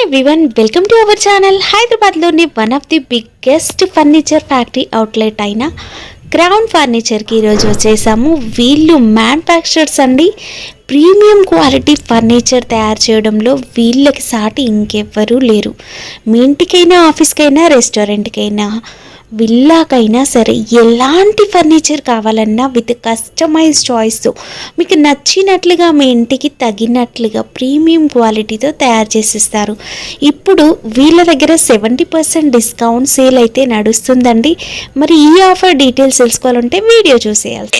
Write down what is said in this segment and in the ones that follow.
Everyone, welcome to our channel. హైదరాబాద్లోని one of the biggest furniture factory outlet అయిన crown ఫర్నిచర్కి ఈరోజు వచ్చేసాము. వీళ్ళు మ్యానుఫ్యాక్చరర్స్ అండి. ప్రీమియం క్వాలిటీ ఫర్నిచర్ తయారు చేయడంలో వీళ్ళకి సాటి ఇంకెవ్వరూ లేరు. మీ ఇంటికైనా, ఆఫీస్కైనా, రెస్టారెంట్కైనా, విల్లాకైనా సరే ఎలాంటి ఫర్నిచర్ కావాలన్నా విత్ కస్టమైజ్ చాయిస్తో మీకు నచ్చినట్లుగా మీ ఇంటికి తగినట్లుగా ప్రీమియం క్వాలిటీతో తయారు చేసిస్తారు. ఇప్పుడు వీళ్ళ దగ్గర 70% డిస్కౌంట్ సేల్ అయితే నడుస్తుందండి. మరి ఈ ఆఫర్ డీటెయిల్స్ తెలుసుకోవాలంటే వీడియో చూసేయాలి.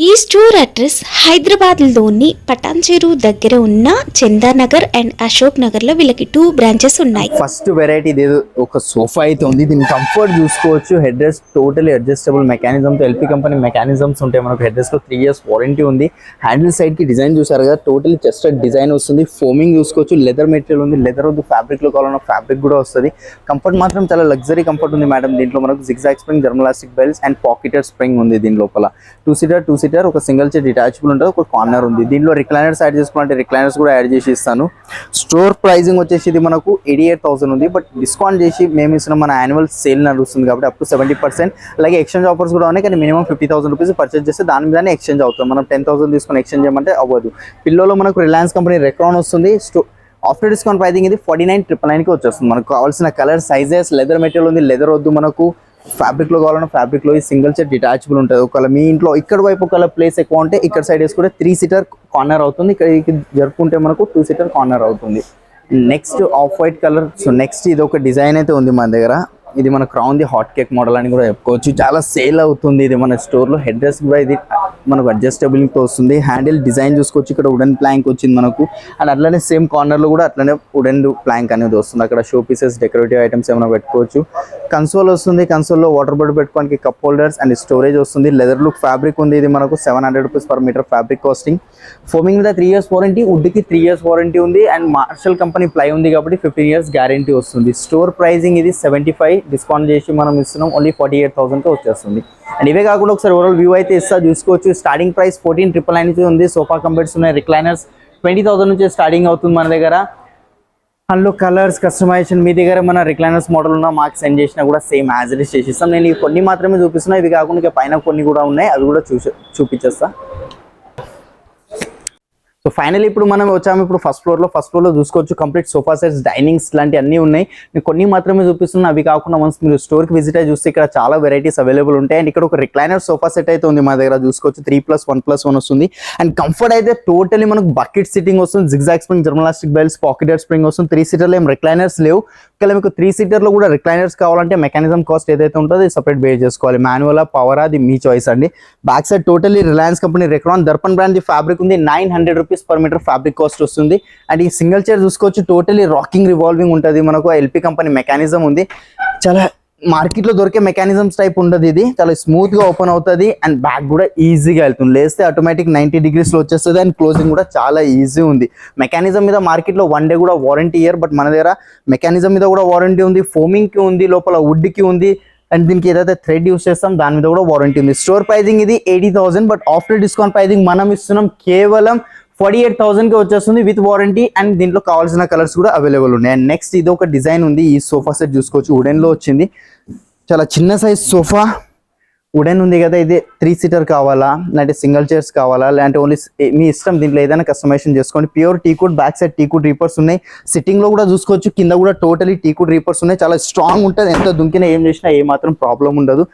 ఈ స్టోర్ అడ్రస్ హైదరాబాద్లోని పటాన్చెరు దగ్గర ఉన్న చందానగర్ అండ్ అశోక్ నగర్లో వీళ్ళకి 2 బ్రాంచెస్ ఉన్నాయి. ఫస్ట్ వెరైటీ ఇది ఒక సోఫా అయితే ఉంది. దీని కంఫర్ట్ చూసుకోవచ్చు. హెడ్ రెస్ట్ టోటలీ అడ్జస్టబుల్ మెకానిజంతో ఎల్పీ కంపెనీ మెకానిజమ్స్ ఉంటాయి. మనకు హెడ్ రెస్ట్ లో 3 years వారంటీ ఉంది. హ్యాండిల్ సైడ్ కి డిజైన్ చూసారు కదా, టోటలీ చెస్టెడ్ డిజైన్ వస్తుంది. ఫోమింగ్ చూసుకోవచ్చు. లెదర్ మెటీరియల్ ఉంది. లెదర్ వద్దు ఫ్యాబ్రిక్ లో కావాలన్న ఫ్యాబ్రిక్ కూడా వస్తుంది. కంఫర్ట్ మాత్రం చాలా లగ్జరీ కంఫర్ట్ ఉంది మేడం. దీంట్లో మనకు జిగ్జాగ్ స్ప్రింగ్, జర్మలాస్టిక్ బెల్ట్స్ అండ్ పాకెటెడ్ స్ప్రింగ్ ఉంది. దీని లోపల 2 seater ఒక సింగిల్ చైర్ డిటాచబుల్ ఉంటుంది. ఒక కార్నర్ ఉంది. దీనిలో రిక్లైనర్స్ యాడ్ చేసుకోవాలంటే రిక్లైనర్స్ కూడా యాడ్ చేసి ఇస్తాను. స్టోర్ ప్రైజింగ్ వచ్చేసి ఇది మనకు 88,000 ఉంది. బట్ డిస్కౌంట్ చేసి మేము ఇస్తున్న మన యాన్యువల్ సేల్ నడుస్తుంది కాబట్టి అప్ టు 70%. అలాగే ఎక్స్చేంజ్ ఆఫర్స్ కూడా ఉన్నాయి. కానీ మినిమం 50,000 రూపీస్ పర్చేస్ చేస్తే దాని మీదనే ఎక్స్చేంజ్ అవుతుంది. మనం 10,000 తీసుకొని ఎక్స్చేంజ్ చేయమంటే అవ్వదు. పిల్లోలో మనకు రిలయన్స్ కంపెనీ రెక్రాన్ వస్తుంది. ఆఫ్టర్ డిస్కౌంట్ ప్రైజింగ్ ఇది 49,999కి వచ్చేస్తుంది. మనకు కావాల్సిన కలర్, సైజెస్, లెదర్ మెటీరియల్ ఉంది. లెదర్ వద్దు మనకు ఫ్యాబ్రిక్ లో కావాలన్నా ఫ్యాబ్రిక్ లో సింగిల్ చైర్ డిటాచబుల్ ఉంటుంది. ఒకవేళ మీ ఇంట్లో ఇక్కడ వైపు ఒకవేళ ప్లేస్ ఎక్కువ ఉంటే ఇక్కడ సైడ్ వేసుకుంటే 3 seater కార్నర్ అవుతుంది. ఇక్కడ జరుపుకుంటే మనకు 2 seater కార్నర్ అవుతుంది. Next off white colour. So next ఇది ఒక డిజైన్ అయితే ఉంది మన దగ్గర. ఇది మన crown the hot cake model అని కూడా చెప్పుకోవచ్చు. చాలా సేల్ అవుతుంది ఇది మన స్టోర్ లో. హెడ్ రెస్ట్ కూడా ఇది మనకు అడ్జస్టబుల్ తో వస్తుంది. హ్యాండిల్ డిజైన్ చూసుకోవచ్చు. ఇక్కడ వుడెన్ ప్లాంక్ వచ్చింది మనకు. అండ్ అట్లనే సేమ్ కార్నర్ లో కూడా అట్లనే వుడెన్ ప్లాంక్ అనేది వస్తుంది. అక్కడ షో పీసెస్, డెకరేటివ్ ఐటమ్స్ ఏమైనా పెట్టుకోవచ్చు. కన్సోల్ వస్తుంది. కన్సోల్ లో వాటర్ బాటిల్ పెట్టుకోవడానికి కప్ హోల్డర్స్ అండ్ స్టోరేజ్ వస్తుంది. లెదర్ లుక్ ఫ్యాబ్రిక్ ఉంది. ఇది మనకు 700 rupees per metre fabric costing. Foaming మీద 3 years వారంటీ, వుడ్ కి 3 years వారంటీ ఉంది. అండ్ మార్షల్ కంపెనీ ప్లై ఉంది కాబట్టి 15 years గ్యారంటీ వస్తుంది. స్టోర్ ప్రైజింగ్ ఇది 75, డిస్కౌంట్ చేసి మనం ఇస్తున్నాం ఓన్లీ 48,000కి వచ్చేస్తుంది. అండ్ ఇవే కాకుండా ఒకసారి ఓవరాల్ వ్యూ అయితే ఇస్తా చూసుకోవచ్చు. స్టార్టింగ్ ప్రైస్ 14,999 నుంచి ఉంది. సోఫా కంబెడ్స్ ఉన్నాయి. రిక్లైనర్స్ 20,000 నుంచి స్టార్టింగ్ అవుతుంది మన దగ్గర. అందులో కలర్స్, కస్టమైజేషన్ మీ దగ్గర మన రిక్లైనర్స్ మోడల్ ఉన్నా మాకు సెండ్ చేసినా కూడా సేమ్ యాజ్ ఇట్ ఇస్ చేసి ఇస్తాం. నేను ఇవి కొన్ని మాత్రమే చూపిస్తున్నా. ఇవి కాకుండా ఇక పైన కొన్ని కూడా ఉన్నాయి, అవి కూడా చూపించేస్తా. సో ఫైనల్ ఇప్పుడు మనం వచ్చాము ఇప్పుడు ఫస్ట్ ఫ్లోర్ లో చూసుకోవచ్చు. కంప్లీట్ సోఫా సెట్స్, డైనింగ్స్ లాంటి అన్ని ఉన్నాయి. నేను కొన్ని మాత్రమే చూపిస్తున్నా. అవి కాకుండా వన్స్ మీరు స్టోర్ కి విజిట్ అయ్యి చూస్తే ఇక్కడ చాలా వెరైటీస్ అవైలబుల్ ఉంటాయి. అండ్ ఇక్కడ ఒక రిక్లైనర్ సోఫా సెట్ అయితే ఉంది మా దగ్గర చూసుకోవచ్చు. 3+1+1 వస్తుంది. అండ్ కంఫర్ట్ అయితే టోటలీ మనకు బకెట్ సిట్టింగ్ వస్తుంది. జిగ్జాగ్ స్ప్రింగ్, జర్మలాస్టిక్ బెల్ట్స్, పాకెటెడ్ స్ప్రింగ్ వస్తుంది. 3 seater ఏం రిక్లైనర్స్ లేవు. ఒకవేళ మీకు 3 seater లో కూడా రిక్లైనర్స్ కావాలంటే మెకానిజం కాస్ట్ ఏదైతే ఉంటుందో సపరేట్ బే చేసుకోవాలి. మాన్యువల్, పవర్, అది మీ చాయిస్ అండి. Back side totally Reliance company Recron Darpan brand fabric ఉంది. 900 rupees per metre fabric cost వస్తుంది. అండ్ ఈ సింగిల్ చైర్ చూసుకోవచ్చు. టోటలీ రాకింగ్, రివాల్వింగ్ ఉంటుంది. మనకు ఎల్పీ కంపెనీ మెకానిజం ఉంది. చాలా మార్కెట్ లో దొరికే మెకానిజమ్స్ టైప్ ఉండదు. ఇది చాలా స్మూత్ గా ఓపెన్ అవుతుంది. అండ్ బ్యాక్ కూడా ఈజీగా వెళ్తుంది. లేస్తే ఆటోమేటిక్ 90 degrees లో వచ్చేస్తుంది. అండ్ క్లోజింగ్ కూడా చాలా ఈజీ ఉంది. మెకానిజం మీద మార్కెట్ లో 1 day కూడా వారంటీ ఇయర్. బట్ మన దగ్గర మెకానిజం మీద కూడా వారంటీ ఉంది. ఫోమింగ్ కి ఉంది, లోపల వుడ్ కి ఉంది. అండ్ దీనికి ఏదైతే థ్రెడ్ యూస్ చేస్తాం దాని మీద కూడా వారంటీ ఉంది. స్టోర్ ప్రైజింగ్ ఇది 80,000. బట్ ఆఫ్టర్ డిస్కౌంట్ ప్రైజింగ్ మనం ఇస్తున్నాం కేవలం 48,000కి వచ్చేస్తుంది విత్ వారంటీ. అండ్ దీంట్లో కావాల్సిన కలర్స్ కూడా అవైలబుల్ ఉన్నాయి. అండ్ నెక్స్ట్ ఇది ఒక డిజైన్ ఉంది. ఈ సోఫా సెట్ చూసుకోవచ్చు. వుడెన్ లో వచ్చింది. చాలా చిన్న సైజ్ సోఫా. వుడెన్ ఉంది కదా, ఇది 3 seater కావాలా, లేదంటే సింగిల్ చైర్స్ కావాలా, లేదంటే ఓన్లీ మీ ఇష్టం. దీంట్లో ఏదైనా కస్టమైజేషన్ చేసుకోండి. ప్యూర్ టీకుడ్, బ్యాక్ సైడ్ టీకుడ్ రీపర్స్ ఉన్నాయి. సిట్టింగ్ లో కూడా చూసుకోవచ్చు. కింద కూడా టోటలీ టీకుడ్ రీపర్స్ ఉన్నాయి. చాలా స్ట్రాంగ్ ఉంటుంది. ఎంత దుంకినా ఏం చేసినా ఏ మాత్రం ప్రాబ్లం ఉండదు.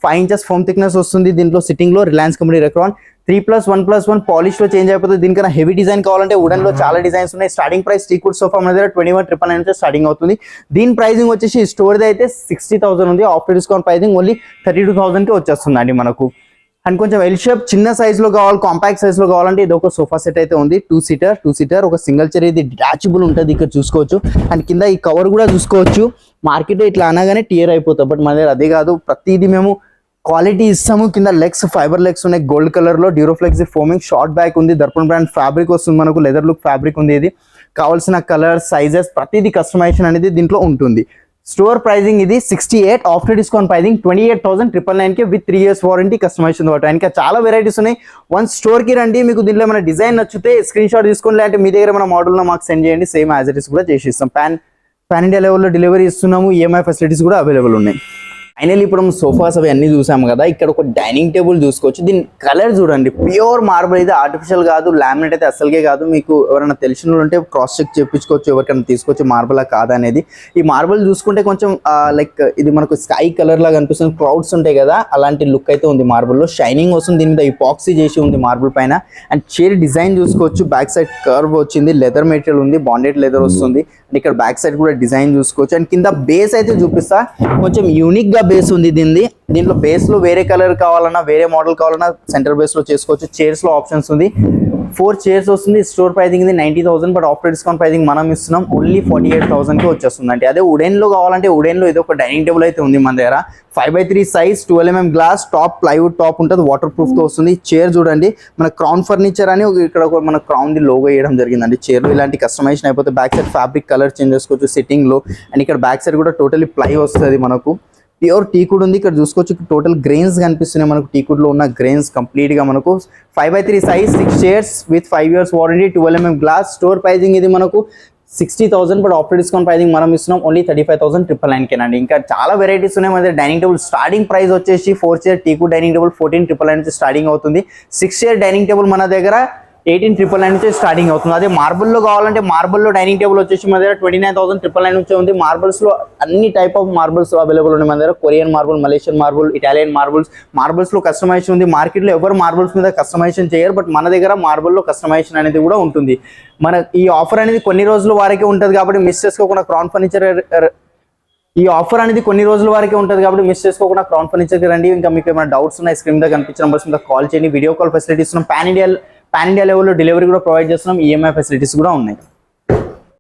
5 inches ఫోమ్ థిక్నెస్ వస్తుంది. దీంట్లో సిట్టింగ్ లో రిలయన్స్ కంపెనీ రెక్రాన్ 3+1+1 పాలిష్ లో చేంజ్ అయిపోతుంది. దీనికన్నా హెవీ డిజైన్ కావాలంటే వుడెన్ లో చాలా డిజైన్స్ ఉన్నాయి. స్టార్టింగ్ ప్రైస్ టీకుడ్ సోఫా మన దగ్గర 21,999 నుంచి స్టార్టింగ్ అవుతుంది. దీని ప్రైజింగ్ వచ్చేసి స్టోర్ అయితే 60,000 ఉంది. ఆఫ్టర్ డిస్కౌంట్ ప్రైజింగ్ ఓన్లీ 32,000కి వచ్చేస్తుంది అండి మనకు. అండ్ కొంచెం ఎల్ షేప్ చిన్న సైజ్ లో కావాలి, కాంపాక్ట్ సైజ్ లో కావాలంటే ఇది ఒక సోఫా సెట్ అయితే ఉంది. 2 seater ఒక సింగిల్ చైర్. ఇది డిటాచబుల్ ఉంటుంది. ఇక్కడ చూసుకోవచ్చు. అండ్ కింద ఈ కవర్ కూడా చూసుకోవచ్చు. మార్కెట్ లో ఇట్లా అనగానే టియర్ అయిపోతుంది. బట్ మన దగ్గర అదే కాదు. ప్రతిదీ మేము క్వాలిటీ ఇస్తాము. కింద లెగ్స్ ఫైబర్ లెగ్స్ ఉన్నాయి. గోల్డ్ కలర్ లో డ్యూరోఫ్లెక్స్ ఫోమింగ్ షార్ట్ బ్యాక్ ఉంది. దర్పన్ బ్రాండ్ ఫ్యాబ్రిక్ వస్తుంది మనకు. లెదర్ లుక్ ఫ్యాబ్రిక్ ఉంది. ఇది కావాల్సిన కలర్, సైజెస్ ప్రతిదీ కస్టమైజేషన్ అనేది దీంట్లో ఉంటుంది. స్టోర్ ప్రైజింగ్ ఇది 68, after discount pricing 28,999 with 3 years warranty customisation వాటి. ఇంకా చాలా వెరైటీస్ ఉన్నాయి. వన్ స్టోర్ కి రండి, మీకు దీంట్లో ఏమైనా డిజైన్ నచ్చితే స్క్రీన్ షాట్ తీసుకొని, లేదంటే మీ దగ్గర ఏమైనా మోడల్ మాకు సెండ్ చేయండి, సేమ్ యాజ్ ఇట్ ఇస్ కూడా చేసి ఇస్తాం. పాన్ ఇండియా లెవెల్లో డెలివరీ ఇస్తున్నాము, ఈఎంఐ ఫెసిలిటీస్ కూడా అవైలబుల్ ఉన్నాయి. ఫైనల్లీ ఇప్పుడు మనం సోఫాస్ అవి అన్ని చూసాము కదా, ఇక్కడ ఒక డైనింగ్ టేబుల్ చూసుకోవచ్చు. దీని కలర్ చూడండి, ప్యూర్ మార్బుల్, ఇది ఆర్టిఫిషియల్ కాదు, లామినేట్ అయితే అసలుకే కాదు. మీకు ఎవరైనా తెలిసిన వాళ్ళు ఉంటే క్రాస్ చెక్ చేయించుకోవచ్చు, ఎవరికైనా తీసుకొచ్చి మార్బులా కాదా అనేది. ఈ మార్బుల్ చూసుకుంటే కొంచెం లైక్ ఇది మనకు స్కై కలర్ లాగా అనిపిస్తుంది, క్లౌడ్స్ ఉంటాయి కదా అలాంటి లుక్ అయితే ఉంది. మార్బుల్లో షైనింగ్ వస్తుంది, దీని మీద ఇపాక్సీ చేసి ఉంది మార్బుల్ పైన. అండ్ చైర్ డిజైన్ చూసుకోవచ్చు, బ్యాక్ సైడ్ కర్వ్ వచ్చింది, లెదర్ మెటీరియల్ ఉంది, బాండెడ్ లెదర్ వస్తుంది. అండ్ ఇక్కడ బ్యాక్ సైడ్ కూడా డిజైన్ చూసుకోవచ్చు. అండ్ కింద బేస్ అయితే చూపిస్తా, కొంచెం యూనిక్ గా బేస్ ఉంది దీంట్లో బేస్ లో వేరే కలర్ కావాలన్నా, వేరే మోడల్ కావాలన్నా సెంటర్ బేస్ లో చేసుకోవచ్చు. చైర్స్ లో ఆప్షన్స్ ఉంది, 4 chairs వస్తుంది. స్టోర్ ప్రైజింగ్ ఇది 90,000, బట్ ఆఫ్టర్ డిస్కౌంట్ ప్రైజింగ్ మనం ఇస్తున్నాం ఓన్లీ 48,000 కి వచ్చేస్తుంది. అంటే అదే వుడెన్ లో కావాలంటే వుడెన్ లో ఇది ఒక డైనింగ్ టేబుల్ అయితే ఉంది మన దగ్గర. 5x3 size, 12mm glass, top plywood top ఉంటుంది, వాటర్ ప్రూఫ్ తో వస్తుంది. చైర్ చూడండి, మన క్రౌన్ ఫర్నిచర్ అని ఇక్కడ ఒక మన క్రౌన్ ది లోగో వేయడం జరిగిందండి. చైర్ ఇలాంటి కస్టమైజేషన్ అయిపోతే back side fabric colour change చేసుకోవచ్చు సిట్టింగ్ లో. అండ్ ఇక్కడ బ్యాక్ సైడ్ కూడా టోటలీ ప్లై వస్తుంది మనకు. ప్యూర్ టీకుడ్ ఉంది, ఇక్కడ చూసుకోవచ్చు టోటల్ గ్రెయిన్స్ కనిపిస్తున్నాయి మనకు. టీకుడ్ లో ఉన్న గ్రెయిన్స్ కంప్లీట్ గా మనకు 5x3 size, 6 chairs with 5 years warranty, 12mm glass. Store pricing ఇది మనకు 60,000, బట్ ఆఫ్టర్ డిస్కౌంట్ ప్రైజింగ్ మనం ఇస్తున్నాం ఓన్లీ 35,999 కేనండి. ఇంకా చాలా వెరైటీస్ ఉన్నాయి మన దగ్గర. డైనింగ్ టేబుల్ స్టార్టింగ్ ప్రైస్ వచ్చేసి 4 chair టీకుడ్ డైనింగ్ టేబుల్ 14,999 నుంచి స్టార్టింగ్ అవుతుంది. 6 chair డైనింగ్ టేబుల్ మన దగ్గర 18,999 నుంచి స్టార్టింగ్ అవుతుంది. అదే మార్బుల్లో కావాలంటే మార్బుల్లో డైనింగ్ టేబుల్ వచ్చేసి మన దగ్గర 29,999 నుంచి ఉంది. మార్బుల్స్ లో అన్ని టైప్ ఆఫ్ మార్బుల్స్ అవైలబుల్ ఉన్నాయి మన దగ్గర. Korean marble, Malaysian marble, Italian marbles లో కస్టమైజేషన్ ఉంది. మార్కెట్ లో ఎవరు మార్బుల్స్ మీద కస్టమైజేషన్ చేయరు, బట్ మన దగ్గర మార్బుల్లో కస్టమైజేషన్ అనేది కూడా ఉంటుంది. మన ఈ ఆఫర్ అనేది కొన్ని రోజుల వరకే ఉంటుంది కాబట్టి మిస్ చేసుకోకుండా క్రౌన్ ఫర్నిచర్ క్రౌన్ ఫర్నిచర్కి రండి. ఇంకా మీకు ఏమైనా డౌట్స్ ఉన్నాయి, స్క్రీన్ మీద కనిపించిన నెంబర్స్ మీద కాల్ చేయండి. వీడియో కాల్ ఫెసిలిటీస్ ఉన్నాం, పాన్ ఇండియా లెవెల్లో డెలివరీ కూడా ప్రొవైడ్ చేస్తున్నాం, ఈఎంఐ ఫెసిలిటీస్ కూడా ఉన్నాయి.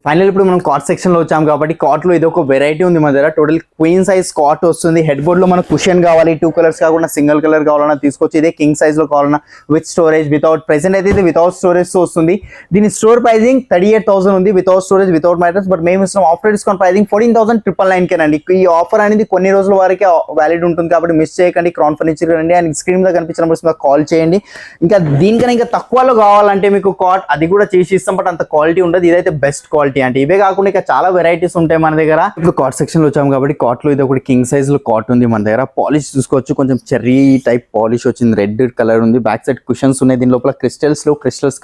ఫైనల్ ఇప్పుడు మనం కాట్ సెక్షన్ లో వచ్చాం కాబట్టి కాట్ లో ఇది ఒక వెరైటీ ఉంది మన దగ్గర. టోటల్ క్వీన్ సైజ్ కాట్ వస్తుంది. హెడ్ బోర్డ్ లో మనకు కుషన్ కావాలి, 2 colors కాకుండా సింగిల్ కలర్ కావాలన్నా తీసుకోవచ్చు. ఇదే కింగ్ సైజ్ లో కావాలన్నా విత్ స్టోరేజ్, వితౌట్. ప్రెసెంట్ అయితే ఇది వితౌట్ స్టోరేజ్ తో వస్తుంది. దీని స్టోర్ ప్రైజింగ్ 38,000 ఉంది, without storage, without mattress. But మేము ఇస్తున్నాం ఆఫ్టర్ డిస్కౌంట్ ప్రైజింగ్ 14,999 కేనండి. ఈ ఆఫర్ అనేది కొన్ని రోజుల వరకే వ్యాలిడ్ ఉంటుంది కాబట్టి మిస్ చేయకండి. క్రౌన్ ఫర్నిచర్ రండి అండ్ స్క్రీన్ మీద కనిపించిన నెంబర్స్ మీద కాల్ చేయండి. ఇంకా దీనికన్నా ఇంకా తక్కువలో కావాలంటే మీకు కాట్ అది కూడా చేసి ఇస్తాం, బట్ అంత క్వాలిటీ ఉండదు. ఇదైతే బెస్ట్ క్వాలిటీ. అంటే ఇవే కాకుండా ఇంకా చాలా వెరైటీస్ ఉంటాయి మన దగ్గర. ఇప్పుడు కాట్ సెక్షన్ లో వచ్చాము కాబట్టి కాట్ లో ఇది ఒకటి కింగ్ సైజ్ లో కాట్ ఉంది మన దగ్గర. పాలిష్ చూసుకోవచ్చు, కొంచెం చెర్రీ టైప్ పాలిష్ వచ్చింది, రెడ్ కలర్ ఉంది. బ్యాక్ సైడ్ కుషన్స్ ఉన్నాయి, దీని లోపల క్రిస్టల్స్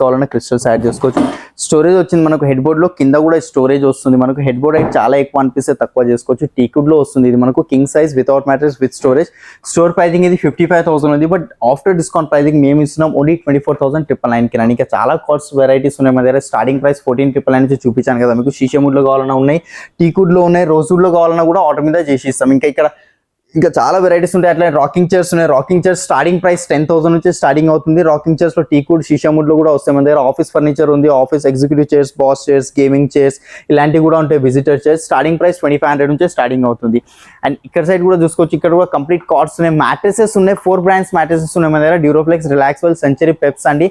కావాలన్నా క్రిస్టల్స్ యాడ్ చేసుకోవచ్చు. స్టోరేజ్ వచ్చింది మనకు హెడ్ బోర్డ్ లో, కింద కూడా స్టోరేజ్ వస్తుంది మనకు. హెడ్ బోర్డ్ అయితే చాలా ఎక్కువ అనిపిస్తే తక్కువ చేసుకోవచ్చు. టీకుడ్ లో వస్తుంది ఇది మనకు, king size without mattress with storage. Store pricing ఇది 55,000 ఉంది, బట్ ఆఫ్టర్ డిస్కౌంట్ ప్రైజింగ్ మేము ఇస్తున్నాం ఓన్లీ 24,999 కి. ఇంకా చాలా కాట్స్ వెరైటీస్ ఉన్నాయి మన దగ్గర. స్టార్టింగ్ ప్రైస్ 14,999 నుంచి చూపించాను కదా మీకు. షీషముడ్ లో కావాలన్నా ఉన్నాయి, టీకుడ్ లో ఉన్నాయి, రోజ్వుడ్ లో కావాలన్నా కూడా ఆర్డర్ మీద చేసి ఇస్తాం. ఇంకా చాలా వెరైటీస్ ఉంటాయి. అట్లా రాకింగ్ చైర్స్ ఉన్నాయి. రాకింగ్ చైర్స్ స్టార్టింగ్ ప్రైస్ 10,000 నుంచి స్టార్టింగ్ అవుతుంది. రాకింగ్ చైర్స్ లో టీకుడ్, షీషముడ్ లో కూడా వస్తాయి మన దగ్గర. ఆఫీస్ ఫర్నిచర్ ఉంది, office executive chairs, boss chairs, gaming chairs ఇలాంటివి కూడా ఉంటాయి. విజిటర్ చైర్స్ స్టార్టింగ్ ప్రైస్ 2,500 నుంచి స్టార్టింగ్ అవుతుంది. అండ్ ఇక్కడ సైడ్ కూడా చూసుకోవచ్చు, ఇక్కడ కూడా కంప్లీట్ కాట్స్ ఉన్నాయి. మ్యాట్రెసెస్ ఉన్నాయి, 4 brands మ్యాట్రెసెస్ ఉన్నాయి మన దగ్గర. డ్యూరోఫ్లెక్స్, రిలాక్స్వెల్, సెంచరీ, పెప్స్ అండి.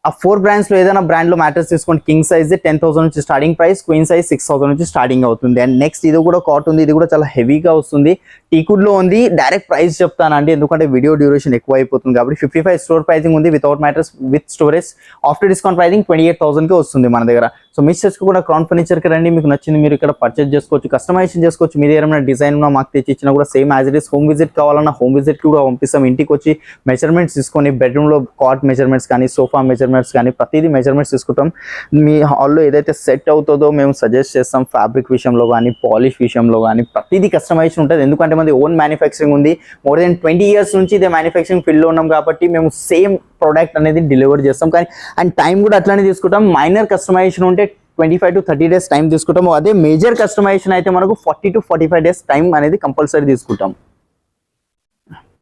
ఆ 4 brands లో ఏదైనా బ్రాండ్ లో మ్యాట్రెస్ తీసుకోండి. కింగ్ సైజ్ 10,000 నుంచి స్టార్టింగ్ ప్రైస్, క్వీన్ సైజ్ 6,000 నుంచి స్టార్టింగ్ అవుతుంది. అండ్ నెక్స్ట్ ఇది కూడా కాట్ ఉంది, ఇది కూడా చాలా హెవీగా వస్తుంది. టీకుడ్ లో ఉంది. డైరెక్ట్ ప్రైస్ చెప్తానండి ఎందుకంటే వీడియో డ్యూరేషన్ ఎక్కువ అయిపోతుంది కాబట్టి. 55 స్టోర్ ప్రైజింగ్ ఉంది, without mattress with storage. After discount pricing 28,000 కి వస్తుంది మన దగ్గర. సో మిస్ చేసుకోకుండా క్రౌన్ ఫర్నిచర్ కి రండి, మీకు నచ్చింది మీరు ఇక్కడ పర్చేజ్ చేసుకోవచ్చు, కస్టమైజేషన్ చేసుకోవచ్చు. మీ దగ్గర ఏమైనా డిజైన్ ఉన్నా మాకు తెచ్చి ఇచ్చినా కూడా same as it is. Home visit కావాలన్నా హోమ్ విజిట్ కి కూడా పంపిస్తాం. ఇంటికి వచ్చి మెజర్మెంట్స్ తీసుకొని బెడ్రూమ్ లో కాట్ మెజర్మెంట్స్ కానీ, సోఫా మెజర్మెంట్స్ కానీ ప్రతిదీ మెజర్మెంట్స్ తీసుకుంటాం. మీ హాల్లో ఏదైతే సెట్ అవుతుందో మేము సజెస్ట్ చేస్తాం. ఫ్యాబ్రిక్ విషయంలో కానీ, పాలిష్ విషయంలో కానీ ప్రతిదీ కస్టమైజేషన్ ఉంటుంది. ఎందుకంటే మనది ఓన్ మ్యానుఫ్యాక్చరింగ్ ఉంది. మోర్ దెన్ 20 years నుంచి ఇదే మ్యానుఫ్యాక్చరింగ్ ఫీల్డ్ లో ఉన్నాం కాబట్టి మేము సేమ్ ప్రోడక్ట్ అనేది డెలివర్ చేస్తాం. కానీ అండ్ టైం కూడా అట్లానే తీసుకుంటాం. మైనర్ కస్టమైజేషన్ ఉంటే 25 to 30 days టైం తీసుకుంటాము. అదే మేజర్ కస్టమైజేషన్ అయితే మనకు 40 to 45 days టైం అనేది కంపల్సరీ తీసుకుంటాం.